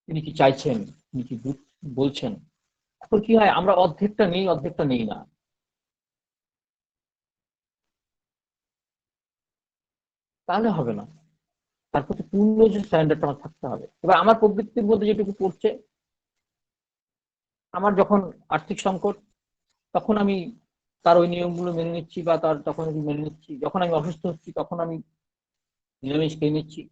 তিনি কি চাইছেন, তিনি কি বলছেন। এখন কি হয়, আমরা অর্ধেকটা নেই না, তাহলে হবে না। তার প্রতি পূর্ণ যে স্ট্যান্ডার্ডটা আমার থাকতে হবে। এবার আমার প্রবৃত্তির মধ্যে যেটুকু পড়ছে, আমার যখন আর্থিক সংকট, তখন আমি তার ওই নিয়মগুলো মেনে নিচ্ছি, বা তার তখন আমি মেনে নিচ্ছি। যখন আমি অসুস্থ হচ্ছি তখন আমি নিরামিষ খেয়ে নিচ্ছি।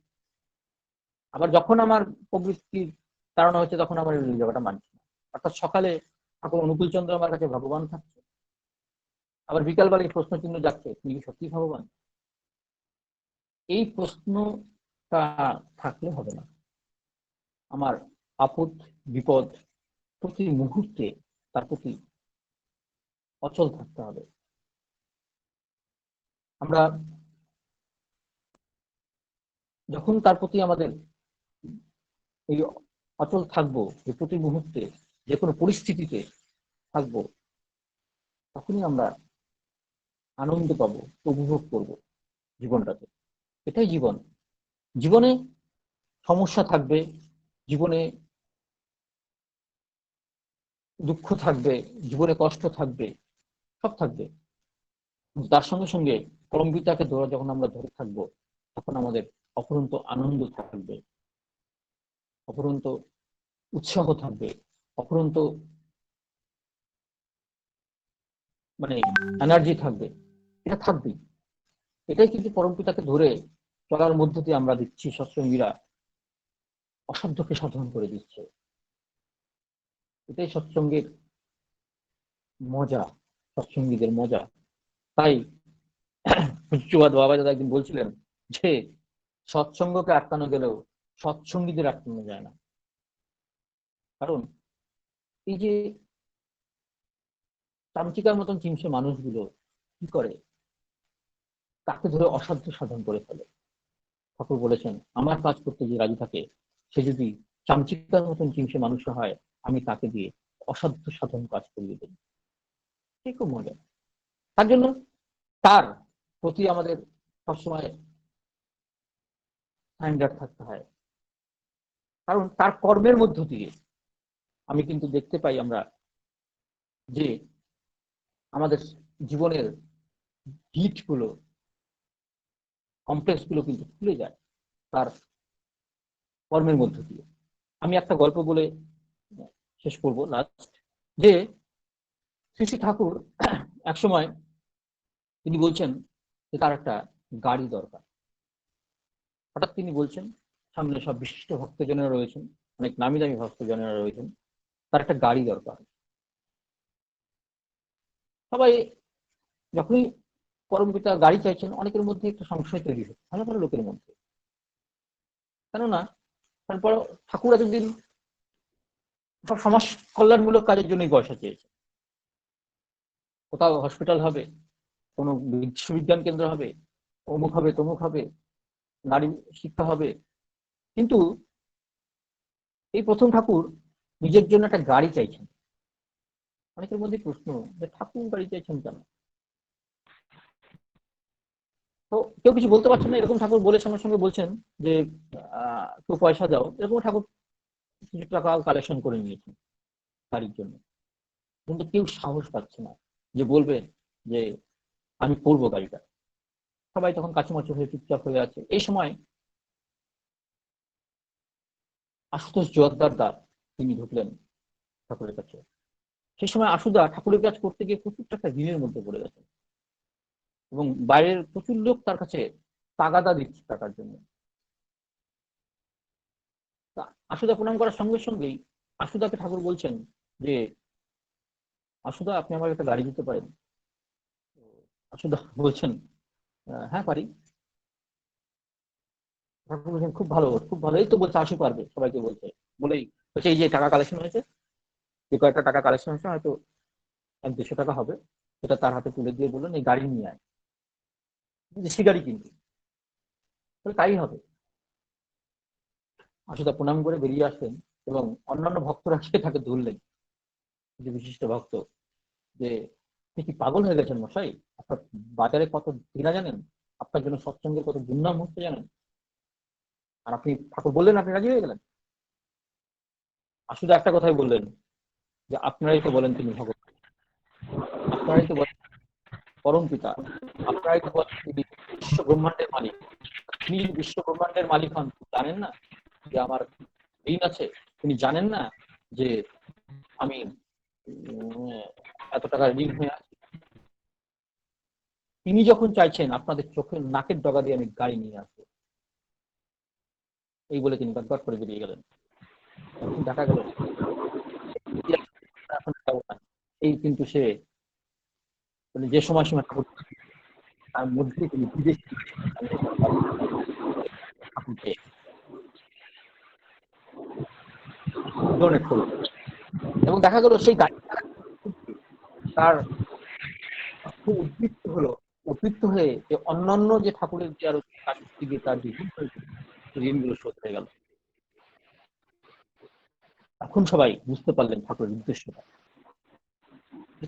আবার যখন আমার প্রবৃত্তির কারণ হচ্ছে তখন আমার এই জায়গাটা মানছি না। অর্থাৎ সকালে ঠাকুর অনুকূল চন্দ্র আমার কাছে ভগবান থাকছে, আবার বিকালবেলায় প্রশ্ন চিহ্ন যাচ্ছে, তুমি কি সত্যি ভগবান? এই প্রশ্নটা থাকলে হবে না। আমার আপদ বিপদ প্রতি মুহূর্তে তার প্রতি অচল থাকতে হবে। আমরা যখন তার প্রতি আমাদের এই অচল থাকবো, যে প্রতি মুহূর্তে যে কোনো পরিস্থিতিতে থাকবো, তখনই আমরা আনন্দ পাবো, উপভোগ করবো জীবনটাকে। এটাই জীবন। জীবনে সমস্যা থাকবে, জীবনে দুঃখ থাকবে, জীবনে কষ্ট থাকবে, সব থাকবে। তার সঙ্গে সঙ্গে পরমপিতাকে যখন আমরা ধরে থাকবো, তখন আমাদের অফুরন্ত আনন্দ থাকবে, অফুরন্ত উৎসাহ থাকবে, অফুরন্ত মানে এনার্জি থাকবে। এটা থাকবেই। এটাই কিন্তু পরমপিতাকে ধরে চলার মধ্য দিয়ে আমরা দিচ্ছি, সৎসঙ্গীরা অসাধ্যকে সাধন করে দিচ্ছে। এটাই সৎসঙ্গের মজা, সৎসঙ্গীদের মজা। তাই পূজ্যপাদ বাবা দাদা একদিন বলছিলেন যে সৎসঙ্গকে আটকানো গেলেও সৎসঙ্গীদের আটকানো যায় না। কারণ এই যে চামচিকার মতন চিমসে মানুষগুলো কি করে, তাকে ধরে অসাধ্য সাধন করে ফেলে। ঠাকুর বলেছেন, আমার কাজ করতে যে রাজি থাকে, সে যদি চামচিকার মতন চিমসে মানুষ হয়, আমি তাকে দিয়ে অসাধ্য সাধন কাজ করিয়ে দেব। খুব মজা। তার জন্য তার প্রতি আমাদের সবসময় স্ট্যান্ডার্ড থাকতে হয়। কারণ তার কর্মের মধ্য দিয়ে আমি কিন্তু দেখতে পাই আমরা যে আমাদের জীবনের হিট গুলো, কমপ্লেক্স গুলো কিন্তু খুলে যায় তার কর্মের মধ্য দিয়ে। আমি একটা গল্প বলে শেষ করব লাস্ট, যে শ্রী শ্রী ঠাকুর একসময় তিনি বলছেন যে তার একটা গাড়ি দরকার। হঠাৎ তিনি বলছেন, সামনে সব বিশিষ্ট ভক্তজনেরা রয়েছেন, অনেক নামি দামি ভক্তজনেরা রয়েছেন, তার একটা গাড়ি দরকার। সবাই যখনই পরম পিতা গাড়ি চাইছেন, অনেকের মধ্যে একটা সংশয় তৈরি হচ্ছে, ভালো ভালো লোকের মধ্যে। কেননা তারপর ঠাকুর এতদিন সব সমাজ কল্যাণমূলক কাজের জন্যই পয়সা চেয়েছে। কোথাও হসপিটাল হবে, কোনো বিশ্ববিজ্ঞান কেন্দ্র হবে, অমুক হবে তমুক হবে, নারী শিক্ষা হবে। কিন্তু এই প্রথম ঠাকুর নিজের জন্য একটা গাড়ি চাইছেন। অনেকের মধ্যে প্রশ্ন, যে ঠাকুর গাড়ি চাইছেন কেন? তো কেউ কিছু বলতে পারছেন না। এরকম ঠাকুর বলে সঙ্গে সঙ্গে বলছেন যে কেউ পয়সা দাও। এরকম ঠাকুর কিছু টাকা কালেকশন করে নিয়েছেন গাড়ির জন্য। কিন্তু কেউ সাহস পাচ্ছে না যে বলবে যে আমি করবো গাড়িটা। সবাই তখন কাছুমাচু হয়ে চুপচাপ হয়ে আছে। এই সময় আশুতোষ জোয়ারদার দা তিনি ঢুকলেন ঠাকুরের কাছে। সেই সময় আশুদা ঠাকুরের কাজ করতে গিয়ে প্রচুর টাকা ঋণের মধ্যে পড়ে গেছেন, এবং বাইরের প্রচুর লোক তার কাছে তাগাদা দিচ্ছে টাকার জন্য। আশুদা প্রণাম করার সঙ্গে সঙ্গেই আশুদাকে ঠাকুর বলছেন যে আশুদা, আপনি আমাকে একটা গাড়ি দিতে পারেন? আশুদা বলছেন, হ্যাঁ পারি। ঠাকুর বলছেন, খুব ভালো খুব ভালো, এই তো বলছে আশু পারবে, সবাইকে বলছে। বলেই বলছে, এই যে টাকা কালেকশন হয়েছে, যে কয়েকটা টাকা কালেকশন হয়েছে, হয়তো 100-200 টাকা হবে, সেটা তার হাতে তুলে দিয়ে বললেন, এই গাড়ি নিয়ে আয়, দেশি গাড়ি কিনবি। তাই হবে। আশুদা প্রণাম করে বেরিয়ে আসলেন, এবং অন্যান্য ভক্তরা সে তাকে ধরলেন, যে বিশিষ্ট ভক্ত, যে আপনি কি পাগল হয়ে গেছেন মশাই? আপনার বাজারে কত দিনা জানেন? আপনার জন্য সৎসঙ্গের কত দুর্নাম হচ্ছে জানেন? আর আপনি ঠাকুর বললেন, আপনি রাজি হয়ে গেলেন। আশুদা একটা কথাই বললেন, যে আপনারাই তো বলেন তিনি ভগবান, আপনারাই তো বলেন পরম পিতা, আপনারাই তো বলেন তিনি বিশ্ব ব্রহ্মাণ্ডের মালিক। তিনি বিশ্ব ব্রহ্মাণ্ডের মালিক হন, জানেন না যে আমার ঋণ আছে? তিনি জানেন না যে আমি এত টাকা ঋণ হয়ে আছি? তিনি যখন চাইছেন আপনাদের চোখের নাকের ডগা দিয়ে আমি গাড়ি নিয়ে আসবো, এই বলে তিনি গটগট করে বেরিয়ে গেলেন। তখন দেখা গেল এখন এই কিন্তু সে, মানে যে সময়সীমা তার মধ্যে তিনি বিদেশি ঠাকুরকে ডোনেট করলেন। এবং দেখা গেল সেই গাড়ি তার খুব উদ্বৃত্ত হলো, উদ্বৃত্ত হয়ে যে অন্যান্য যে ঠাকুরের যে আরো কাজ করতে গিয়ে তার যে ঋণ হয়েছিল, ঋণগুলো শোধ হয়ে গেল। এখন সবাই বুঝতে পারলেন ঠাকুরের উদ্দেশ্যটা।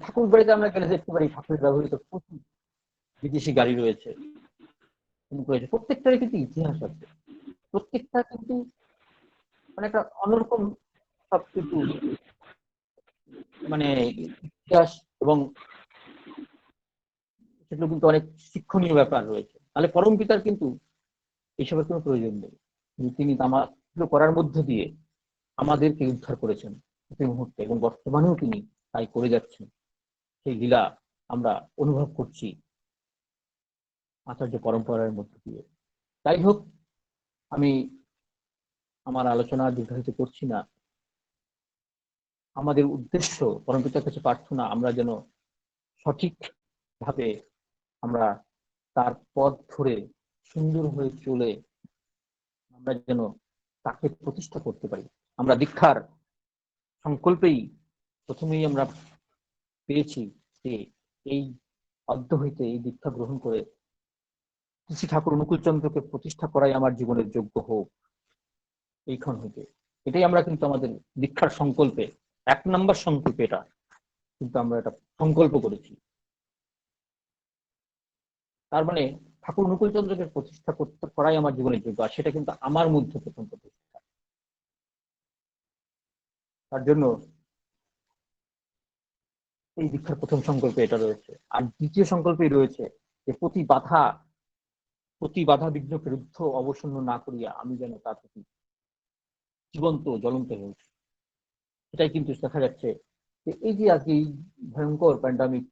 ঠাকুর বাড়িতে আমরা গেলে দেখতে পারি ঠাকুরের ব্যবহৃত প্রচুর বিদেশি গাড়ি রয়েছে, প্রত্যেকটারই কিন্তু ইতিহাস আছে। প্রত্যেকটা কিন্তু মানে একটা অন্যরকম সবকিছু, মানে ইতিহাস, এবং সেগুলো কিন্তু অনেক শিক্ষণীয় ব্যাপার রয়েছে। তাহলে পরম পিতার কিন্তু এইসবের কোনো প্রয়োজন নেই। তিনি আমার করার মধ্য দিয়ে আমাদেরকে উদ্ধার করেছেন প্রতি মুহূর্তে, এবং বর্তমানেও তিনি তাই করে যাচ্ছেন। সেই লীলা আমরা অনুভব করছি আচার্য পরম্পরার মধ্য দিয়ে। যাই হোক, আমি আমার আলোচনা দীর্ঘায়িত করছি না। আমাদের উদ্দেশ্য পরমপিতার কাছে প্রার্থনা, আমরা যেন সঠিক ভাবে আমরা তার পথ ধরে সুন্দর হয়ে চলে আমরা যেন তাকে প্রতিষ্ঠা করতে পারি। আমরা দীক্ষার সংকল্পেই প্রথমেই আমরা পেয়েছি যে এই অদ্য হইতে এই দীক্ষা গ্রহণ করে শ্রী ঠাকুর অনুকূলচন্দ্রকে প্রতিষ্ঠা করাই আমার জীবনের যোগ্য হোক এইক্ষণ হইতে। এটাই আমরা কিন্তু আমাদের দীক্ষার সংকল্পে 1 নম্বর সংকল্প, এটা কিন্তু আমরা এটা সংকল্প করেছি। তার মানে ঠাকুর অনুকূলচন্দ্রকে প্রতিষ্ঠা করতে করাই আমার জীবনের যোগ্য, আর সেটা কিন্তু আমার মধ্যে প্রথম প্রতিষ্ঠা। তার জন্য এই দীক্ষার প্রথম সংকল্পে এটা রয়েছে। আর দ্বিতীয় সংকল্পে রয়েছে যে প্রতি বাধা বিঘ্নকে রুদ্ধ অবসন্ন না করিয়া আমি যেন তার প্রতি জীবন্ত জ্বলন্ত হয়ে উঠি। এটাই কিন্তু দেখা যাচ্ছে যে এই যে আজকে এই ভয়ঙ্কর প্যান্ডামিক,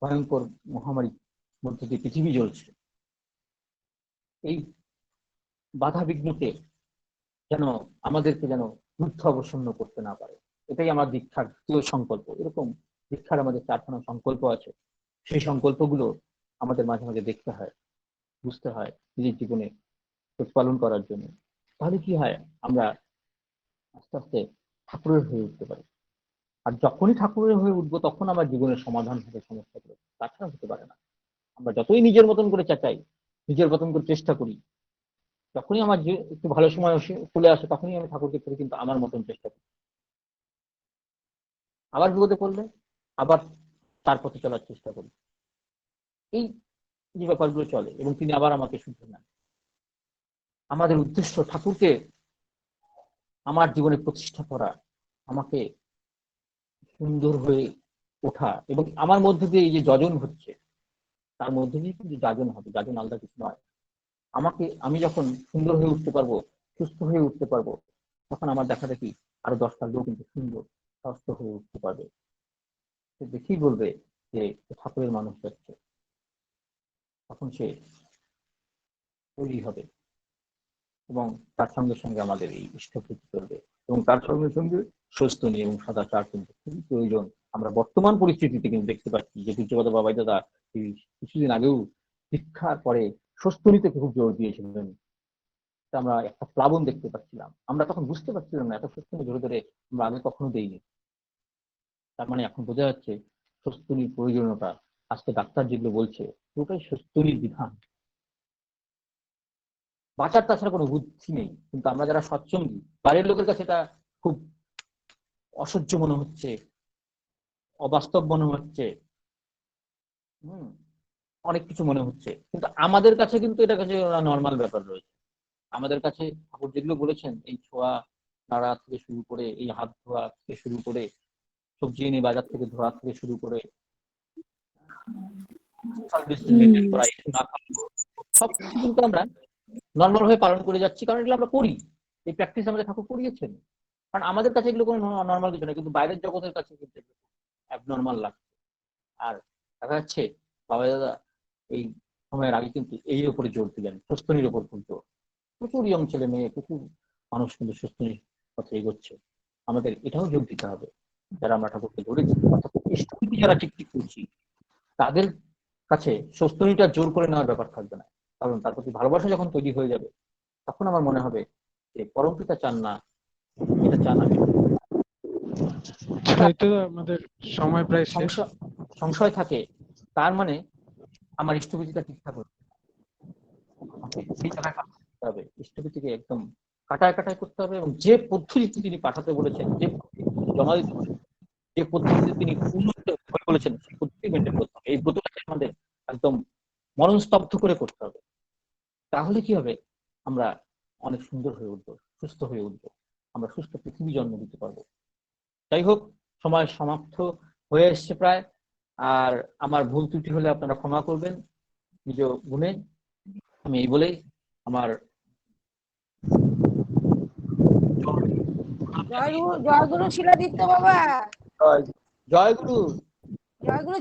ভয়ঙ্কর মহামারীর মধ্যে দিয়ে পৃথিবী চলছে, এই বাধা বিঘ্নকে যেন আমাদেরকে যেন রুদ্ধ অবসন্ন করতে না পারে, এটাই আমার দীক্ষার দ্বিতীয় সংকল্প। এরকম দীক্ষার আমাদের 4খানা সংকল্প আছে। সেই সংকল্পগুলো আমাদের মাঝে মাঝে দেখতে হয়, বুঝতে হয় নিজের জীবনে প্রতিপালন করার জন্য। তাহলে কি হয়, আমরা আস্তে আস্তে ঠাকুরের হয়ে উঠতে পারি। আর যখনই ঠাকুরের হয়ে উঠবো তখন আমার জীবনের সমাধান হবে সমস্যাগুলো, তাছাড়া হতে পারে না। আমরা যতই নিজের মতন করে চেঁচাই, নিজের মতন করে চেষ্টা করি, যখনই আমার যে একটু ভালো সময় চলে আসে তখনই আমি ঠাকুরকে করে কিন্তু আমার মতন চেষ্টা করি। আবার বিপদে পড়লে আবার তার পথে চলার চেষ্টা করি। এই যে ব্যাপারগুলো চলে এবং তিনি আবার আমাকে শুধরে নেন। আমাদের উদ্দেশ্য ঠাকুরকে আমার জীবনে প্রতিষ্ঠা করা, আমাকে সুন্দর হয়ে ওঠা, এবং আমার মধ্যে দিয়ে এই যে যজন হচ্ছে তার মধ্যে দিয়ে কিন্তু যাজন হবে, যাজন আলাদা কিছু নয়। আমি যখন সুন্দর হয়ে উঠতে পারবো, সুস্থ হয়ে উঠতে পারবো, তখন আমার দেখা দেখি আরো 10টা লোক কিন্তু সুন্দর সুস্থ হয়ে উঠতে পারবে। সে দেখেই বলবে যে ঠাকুরের মানুষ যাচ্ছে, তখন সে তৈরি হবে এবং তার সঙ্গে সঙ্গে আমাদের এই ইষ্টভৃতি চলবে, এবং তার সঙ্গে সঙ্গে স্বস্তি এবং সদাচার কিন্তু খুবই প্রয়োজন। আমরা বর্তমান পরিস্থিতিতে কিন্তু দেখতে পাচ্ছি যে পূজ্যপাদ বাবাই দাদা এই কিছুদিন আগেও শিক্ষার পরে স্বস্তি থেকে খুব জোর দিয়েছিলেন। আমরা একটা প্লাবন দেখতে পাচ্ছিলাম, আমরা তখন বুঝতে পারছিলাম না এত স্বস্তি ধরে ধরে আমরা আগে কখনো দেইনি। তার মানে এখন বোঝা যাচ্ছে স্বস্তির প্রয়োজনীয়তা। আজকে ডাক্তার যেগুলো বলছে পুরোটাই স্বস্তির বিধান, বাঁচার তাছাড়া কোনো বুদ্ধি নেই। কিন্তু আমরা যারা সৎসঙ্গী, বাইরের লোকের কাছে এটা খুব অসহ্য মনে হচ্ছে, অবাস্তব মনে হচ্ছে, অনেক কিছু মনে হচ্ছে, কিন্তু আমাদের কাছে কিন্তু এটা কাছে নর্মাল ব্যাপার রয়েছে। আমাদের কাছে ঠাকুর যেগুলো বলেছেন, এই ছোঁয়া নাড়া থেকে শুরু করে, এই হাত ধোয়া থেকে শুরু করে, সবজি এনে বাজার থেকে ধোয়া থেকে শুরু করে, সবকিছু কিন্তু আমরা নর্মাল ভাবে পালন করে যাচ্ছি, কারণ এগুলো আমরা করি, এই প্র্যাকটিস আমাদের ঠাকুর করিয়েছেন। কারণ আমাদের কাছে এগুলো কোনো নর্মাল কিছু না, কিন্তু বাইরের জগতের কাছে কিন্তু অ্যাবনর্মাল লাগছে। আর দেখা যাচ্ছে বাবা দাদা এই সময়ের আগে কিন্তু এই উপরে জোর দিলেন, সুস্থনির উপর কিন্তু প্রচুর ইয়ং ছেলে মেয়ে, প্রচুর মানুষ কিন্তু সুস্থনির পথে এগোচ্ছে। আমাদের এটাও যোগ দিতে হবে, যারা আমরা ঠাকুরকে ধরেছি, অর্থাৎ ইষ্টভৃতি যারা ঠিক ঠিক করছি, তাদের কাছে সুস্থনিটা জোর করে নেওয়ার ব্যাপার থাকবে না। কারণ তার প্রতি ভালোবাসা যখন তৈরি হয়ে যাবে, তখন আমার মনে হবে যে পরমপিতা চান না, এটা চান আমি। আমাদের সময় প্রায় শেষ। সংশয় থাকে, তার মানে আমার ইষ্টভৃতিটা ঠিকঠাক হচ্ছে, সেই জায়গায় করতে হবে, ইষ্টভৃতিকে একদম কাটায় কাটায় করতে হবে, এবং যে পদ্ধতিতে তিনি পাঠাতে বলেছেন, যে পদ্ধতিতে জমা দিতে বলেছেন, যে পদ্ধতিতে তিনি উন্নত বলেছেন, সেই পদ্ধতি মেনটেন করতে হবে। এই ব্রতটাকে আমাদের একদম মনস্তব্ধ করে করতে হবে। তাহলে কি হবে, আমরা অনেক সুন্দর হয়ে উঠবো, সুস্থ হয়ে উঠবো, আমরা সুস্থ পৃথিবী জন্ম দিতে পারবো। যাই হোক, সময় সমাপ্ত হয়ে এসছে প্রায়। আর আমার ভুল ত্রুটি হলে আপনারা ক্ষমা করবেন নিজ গুণে। আমি এই বলেই আমার জয় গুরু শিলাদিত্য বাবা, জয় গুরু। জয় গুরু।